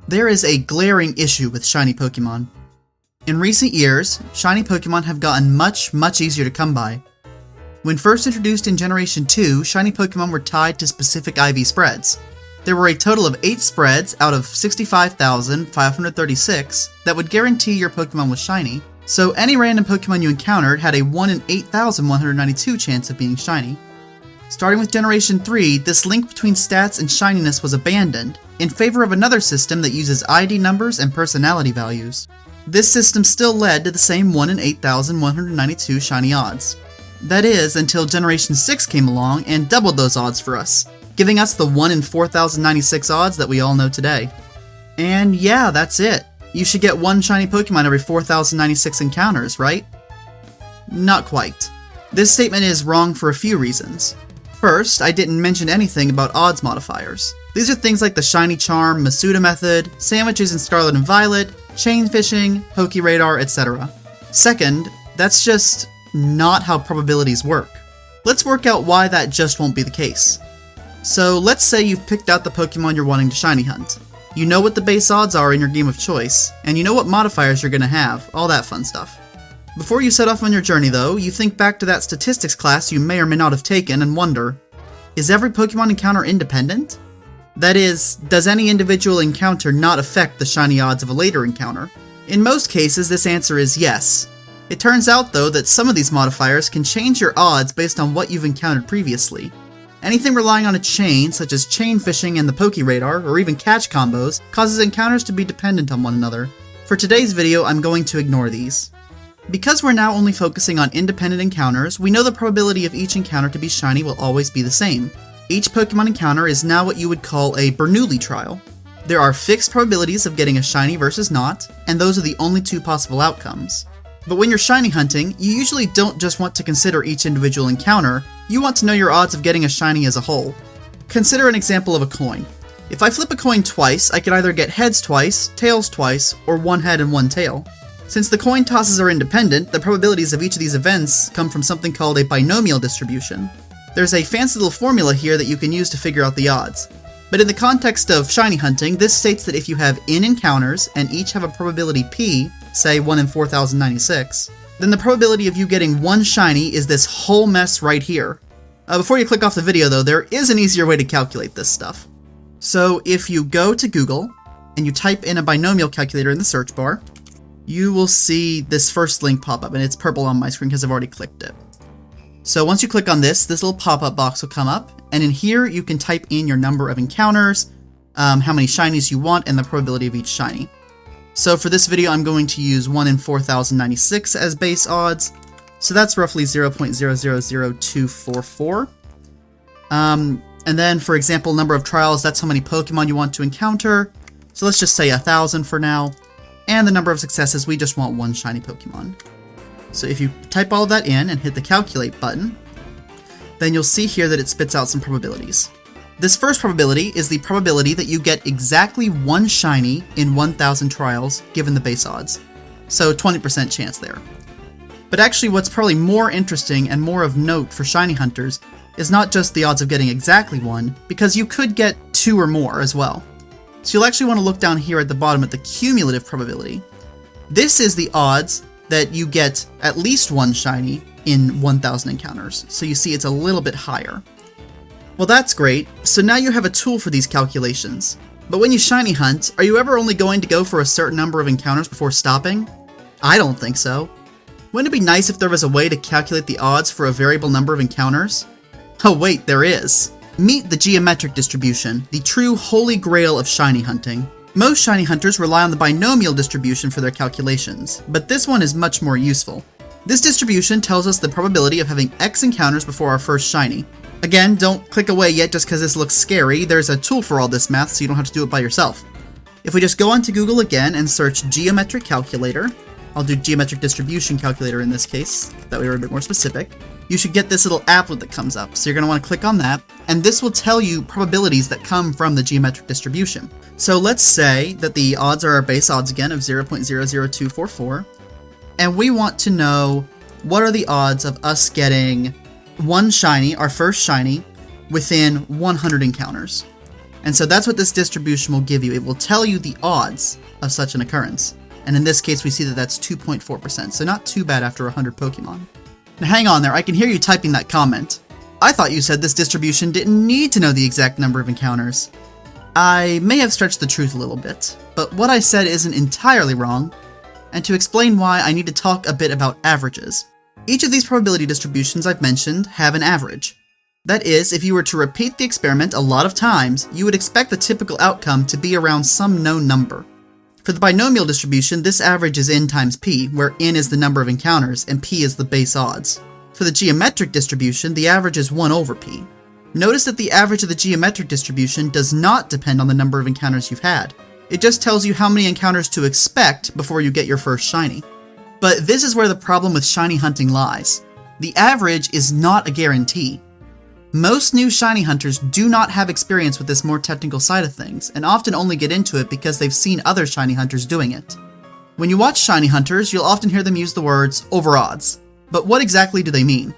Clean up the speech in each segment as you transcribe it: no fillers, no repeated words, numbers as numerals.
There is a glaring issue with shiny Pokemon. In recent years, shiny Pokemon have gotten much easier to come by. When first introduced in Generation 2, shiny Pokemon were tied to specific IV spreads. There were a total of 8 spreads out of 65,536 that would guarantee your Pokemon was shiny, so any random Pokemon you encountered had a 1 in 8,192 chance of being shiny. Starting with Generation 3, this link between stats and shininess was abandoned, in favor of another system that uses ID numbers and personality values. This system still led to the same 1 in 8,192 shiny odds. That is, until Generation 6 came along and doubled those odds for us, giving us the 1 in 4,096 odds that we all know today. And yeah, that's it. You should get one shiny Pokemon every 4,096 encounters, right? Not quite. This statement is wrong for a few reasons. First, I didn't mention anything about odds modifiers. These are things like the Shiny Charm, Masuda method, sandwiches in Scarlet and Violet, chain fishing, Pokeradar, etc. Second, that's just not how probabilities work. Let's work out why that just won't be the case. So let's say you've picked out the Pokemon you're wanting to shiny hunt. You know what the base odds are in your game of choice, and you know what modifiers you're going to have, all that fun stuff. Before you set off on your journey though, you think back to that statistics class you may or may not have taken and wonder, is every Pokemon encounter independent? That is, does any individual encounter not affect the shiny odds of a later encounter? In most cases, this answer is yes. It turns out though that some of these modifiers can change your odds based on what you've encountered previously. Anything relying on a chain, such as chain fishing and the Pokeradar, or even catch combos, causes encounters to be dependent on one another. For today's video, I'm going to ignore these. Because we're now only focusing on independent encounters, we know the probability of each encounter to be shiny will always be the same. Each Pokemon encounter is now what you would call a Bernoulli trial. There are fixed probabilities of getting a shiny versus not, and those are the only two possible outcomes. But when you're shiny hunting, you usually don't just want to consider each individual encounter, you want to know your odds of getting a shiny as a whole. Consider an example of a coin. If I flip a coin twice, I could either get heads twice, tails twice, or one head and one tail. Since the coin tosses are independent, the probabilities of each of these events come from something called a binomial distribution. There's a fancy little formula here that you can use to figure out the odds. But in the context of shiny hunting, this states that if you have n encounters and each have a probability p, say 1 in 4,096, then the probability of you getting one shiny is this whole mess right here. Before you click off the video though, there is an easier way to calculate this stuff. So if you go to Google and you type in a binomial calculator in the search bar, you will see this first link pop up, and it's purple on my screen because I've already clicked it. So once you click on this little pop-up box will come up, and in here you can type in your number of encounters, how many shinies you want, and the probability of each shiny. So for this video I'm going to use 1 in 4,096 as base odds, so that's roughly 0.000244. And then for example, number of trials, that's how many Pokemon you want to encounter, so let's just say 1,000 for now. And the number of successes, we just want one shiny Pokemon. So if you type all of that in and hit the calculate button, then you'll see here that it spits out some probabilities. This first probability is the probability that you get exactly one shiny in 1,000 trials given the base odds. So 20% chance there. But actually what's probably more interesting and more of note for shiny hunters is not just the odds of getting exactly one, because you could get 2 or more as well. So you'll actually want to look down here at the bottom at the cumulative probability. This is the odds that you get at least one shiny in 1,000 encounters. So you see it's a little bit higher. Well, that's great. So now you have a tool for these calculations. But when you shiny hunt, are you ever only going to go for a certain number of encounters before stopping? I don't think so. Wouldn't it be nice if there was a way to calculate the odds for a variable number of encounters? Oh wait, there is. Meet the geometric distribution, the true holy grail of shiny hunting. Most shiny hunters rely on the binomial distribution for their calculations, but this one is much more useful. This distribution tells us the probability of having X encounters before our first shiny. Again, don't click away yet just because this looks scary. There's a tool for all this math so you don't have to do it by yourself. If we just go onto Google again and search geometric calculator, I'll do geometric distribution calculator in this case, that way we're a bit more specific. You should get this little applet that comes up, so you're going to want to click on that, and this will tell you probabilities that come from the geometric distribution. So let's say that the odds are our base odds again of 0.00244, and we want to know what are the odds of us getting one shiny, our first shiny, within 100 encounters. And so that's what this distribution will give you. It will tell you the odds of such an occurrence. And in this case, we see that that's 2.4%, so not too bad after 100 Pokemon. Now hang on there, I can hear you typing that comment. I thought you said this distribution didn't need to know the exact number of encounters. I may have stretched the truth a little bit, but what I said isn't entirely wrong, and to explain why, I need to talk a bit about averages. Each of these probability distributions I've mentioned have an average. That is, if you were to repeat the experiment a lot of times, you would expect the typical outcome to be around some known number. For the binomial distribution, this average is n times p, where n is the number of encounters and p is the base odds. For the geometric distribution, the average is 1 over p. Notice that the average of the geometric distribution does not depend on the number of encounters you've had. It just tells you how many encounters to expect before you get your first shiny. But this is where the problem with shiny hunting lies. The average is not a guarantee. Most new shiny hunters do not have experience with this more technical side of things, and often only get into it because they've seen other shiny hunters doing it. When you watch shiny hunters, you'll often hear them use the words over odds. But what exactly do they mean?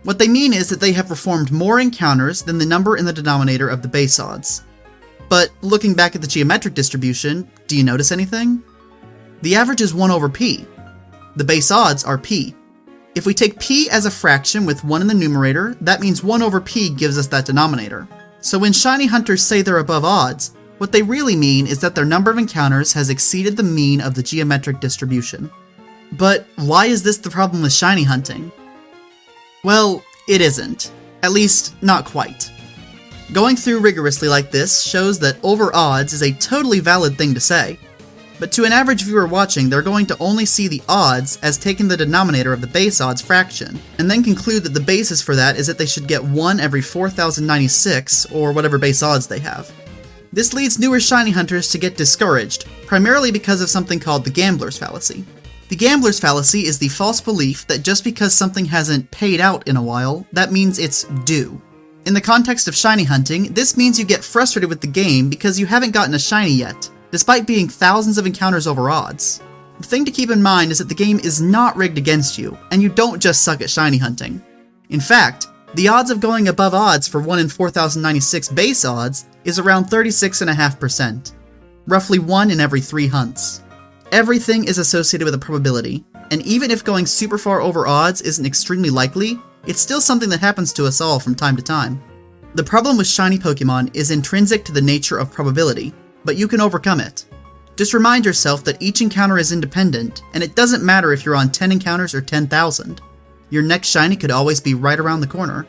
What they mean is that they have performed more encounters than the number in the denominator of the base odds. But looking back at the geometric distribution, do you notice anything? The average is 1 over p. The base odds are p. If we take p as a fraction with 1 in the numerator, that means 1 over p gives us that denominator. So when shiny hunters say they're above odds, what they really mean is that their number of encounters has exceeded the mean of the geometric distribution. But why is this the problem with shiny hunting? Well, it isn't. At least, not quite. Going through rigorously like this shows that over odds is a totally valid thing to say. But to an average viewer watching, they're going to only see the odds as taking the denominator of the base odds fraction, and then conclude that the basis for that is that they should get 1 every 4,096, or whatever base odds they have. This leads newer shiny hunters to get discouraged, primarily because of something called the gambler's fallacy. The gambler's fallacy is the false belief that just because something hasn't paid out in a while, that means it's due. In the context of shiny hunting, this means you get frustrated with the game because you haven't gotten a shiny yet, despite being thousands of encounters over odds. The thing to keep in mind is that the game is not rigged against you, and you don't just suck at shiny hunting. In fact, the odds of going above odds for 1 in 4,096 base odds is around 36.5%, roughly 1 in every 3 hunts. Everything is associated with a probability, and even if going super far over odds isn't extremely likely, it's still something that happens to us all from time to time. The problem with shiny Pokemon is intrinsic to the nature of probability, but you can overcome it. Just remind yourself that each encounter is independent, and it doesn't matter if you're on 10 encounters or 10,000. Your next shiny could always be right around the corner.